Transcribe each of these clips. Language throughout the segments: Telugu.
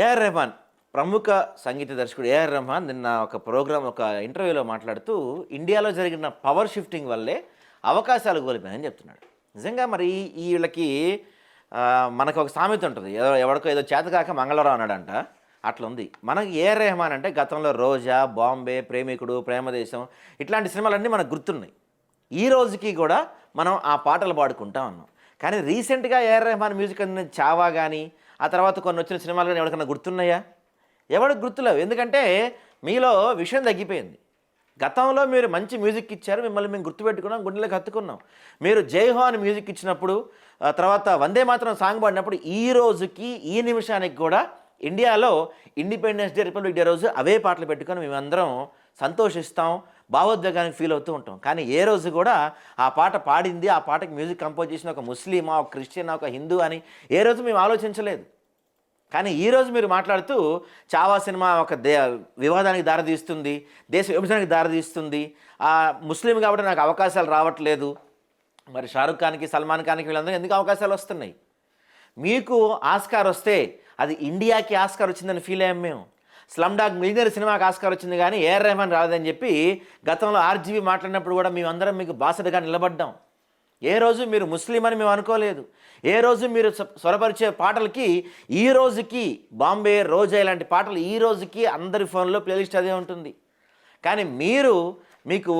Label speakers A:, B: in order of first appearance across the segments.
A: ఏఆర్ రెహమాన్ ప్రముఖ సంగీత దర్శకుడు ఏఆర్ రెహమాన్ నిన్న ఒక ప్రోగ్రామ్ ఒక ఇంటర్వ్యూలో మాట్లాడుతూ ఇండియాలో జరిగిన పవర్ షిఫ్టింగ్ వల్లే అవకాశాలు కోల్పోయాయని చెప్తున్నాడు. నిజంగా మరి వీళ్ళకి మనకు ఒక సామెత ఉంటుంది, ఎవరికో ఏదో చేతకాక మంగళవారం అన్నాడంట. అట్లా ఉంది. మనకి ఏఆర్ రెహమాన్ అంటే గతంలో రోజా, బాంబే, ప్రేమికుడు, ప్రేమదేశం ఇట్లాంటి సినిమాలన్నీ మనకు గుర్తున్నాయి. ఈ రోజుకి కూడా మనం ఆ పాటలు పాడుకుంటా ఉన్నాం. కానీ రీసెంట్గా ఏఆర్ రెహమాన్ మ్యూజిక్ అన్ని చావా కానీ ఆ తర్వాత కొన్ని వచ్చిన సినిమాలు కానీ ఎవరికైనా గుర్తున్నాయా? ఎవరికి గుర్తులేవు. ఎందుకంటే మీలో విషయం తగ్గిపోయింది. గతంలో మీరు మంచి మ్యూజిక్ ఇచ్చారు, మిమ్మల్ని మేము గుర్తుపెట్టుకున్నాం, గుండెలకు హత్తుకున్నాం. మీరు జై హో అని మ్యూజిక్ ఇచ్చినప్పుడు, తర్వాత వందే మాత్రం సాంగ్ పాడినప్పుడు ఈ రోజుకి ఈ నిమిషానికి కూడా ఇండియాలో ఇండిపెండెన్స్ డే, రిపబ్లిక్ డే రోజు అవే పాటలు పెట్టుకొని మేమందరం సంతోషిస్తాం, భావోద్వేగానికి ఫీల్ అవుతూ ఉంటాం. కానీ ఏ రోజు కూడా ఆ పాట పాడింది, ఆ పాటకి మ్యూజిక్ కంపోజ్ చేసిన ఒక ముస్లిమా, ఒక క్రిస్టియనా, ఒక హిందూ అని ఏ రోజు మేము ఆలోచించలేదు. కానీ ఈరోజు మీరు మాట్లాడుతూ చావా సినిమా ఒక వివాదానికి దారితీస్తుంది, దేశ విభజనకి దారితీస్తుంది, ముస్లిం కాబట్టి నాకు అవకాశాలు రావట్లేదు. మరి షారుఖ్ ఖాన్కి, సల్మాన్ ఖాన్కి వీళ్ళందరూ ఎందుకు అవకాశాలు వస్తున్నాయి? మీకు ఆస్కార్ వస్తే అది ఇండియాకి ఆస్కార్ వచ్చిందని ఫీల్ అయ్యాం మేము. స్లమ్ డాగ్ మిలియనర్ సినిమాకి ఆస్కార్ వచ్చింది కానీ ఏఆర్ రెహమాన్ రాలేదని చెప్పి గతంలో ఆర్జీవీ మాట్లాడినప్పుడు కూడా మేమందరం మీకు బాసటగా నిలబడ్డాం. ఏ రోజు మీరు ముస్లిం అని మేము అనుకోలేదు. ఏ రోజు మీరు స్వరపరిచే పాటలకి ఈ రోజుకి బాంబే, రోజా ఇలాంటి పాటలు ఈ రోజుకి అందరి ఫోన్లో ప్లేలిస్ట్ అదే ఉంటుంది. కానీ మీకు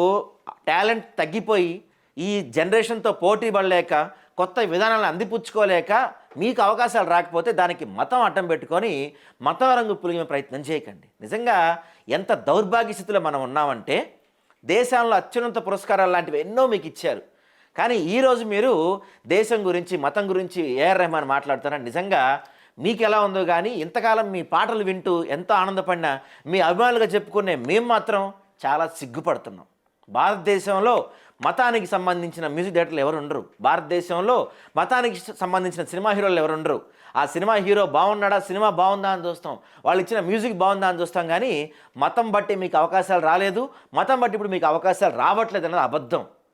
A: టాలెంట్ తగ్గిపోయి ఈ జనరేషన్తో పోటీ పడలేక, కొత్త విధానాలను అందిపుచ్చుకోలేక మీకు అవకాశాలు రాకపోతే దానికి మతం అడ్డం పెట్టుకొని మతం రంగు పులిమే ప్రయత్నం చేయకండి. నిజంగా ఎంత దౌర్భాగ్య స్థితిలో మనం ఉన్నామంటే, దేశంలో అత్యున్నత పురస్కారాలు లాంటివి ఎన్నో మీకు ఇచ్చారు. కానీ ఈరోజు మీరు దేశం గురించి, మతం గురించి ఏఆర్ రెహమాన్ మాట్లాడుతున్నారని నిజంగా మీకు ఎలా ఉందో కానీ, ఇంతకాలం మీ పాటలు వింటూ ఎంతో ఆనందపడినా మీ అభిమానులుగా చెప్పుకునే మేము మాత్రం చాలా సిగ్గుపడుతున్నాం. భారతదేశంలో మతానికి సంబంధించిన మ్యూజిక్ డైరెక్టర్లు ఎవరు ఉండరు. భారతదేశంలో మతానికి సంబంధించిన సినిమా హీరోలు ఎవరు ఉండరు. ఆ సినిమా హీరో బాగున్నాడా, సినిమా బాగుందా అని చూస్తాం, వాళ్ళు ఇచ్చిన మ్యూజిక్ బాగుందా అని చూస్తాం. కానీ మతం బట్టి మీకు అవకాశాలు రాలేదు, మతం బట్టి ఇప్పుడు మీకు అవకాశాలు రావట్లేదు అన్నది అబద్ధం.